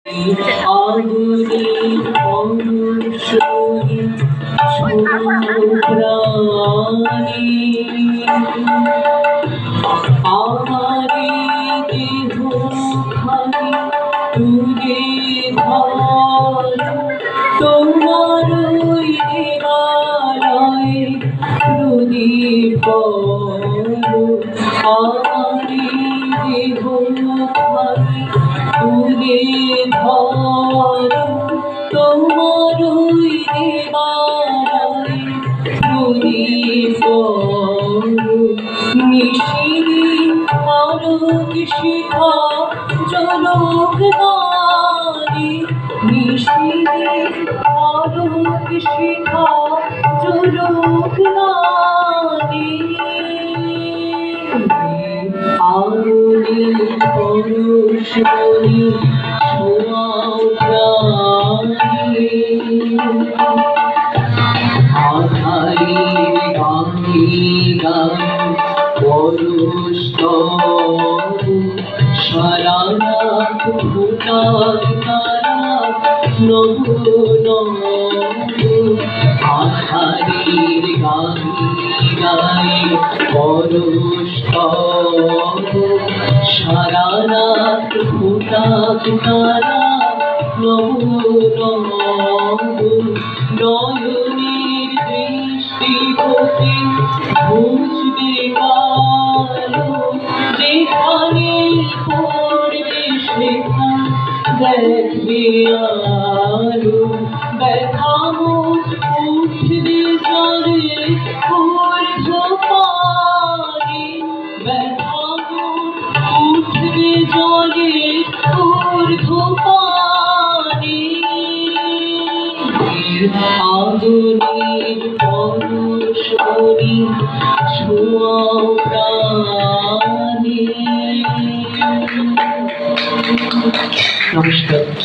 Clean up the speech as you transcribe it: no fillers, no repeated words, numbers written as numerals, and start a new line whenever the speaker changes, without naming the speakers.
আগুনে অনশ্বরী প্রাণী আমারে দেহ খানি তুলে ধর তোমার দেবালয়ে প্রদীপ আমারে দেহ খানি তুলে ধর তোমার দেবালয়ে প্রদীপ নিশিরে আলোক শিখা জলক নারী নিশিরে আলোক শিখা জলক নারী আগুনে পরশ করি ছোঁয়াও প্রাণী আধারের গানে গান পরশ সারা রাত ফোটার তারা নব নব আধারের গানে গায়ে পরশ সারা রাত ফোটার তারা নব নব নয়নের দৃষ্টি হতে বুঝবে কালো যেখানে পড়বে সেখান দেখবে আলো ব্যথামো উঠবে জলে ঊর্ধ্বপানে ব্যথামো উঠবে জলে ঊর্ধ্বপানে আগুনের পরশ করি ছোঁয়াও প্রাণী। নমস্কার।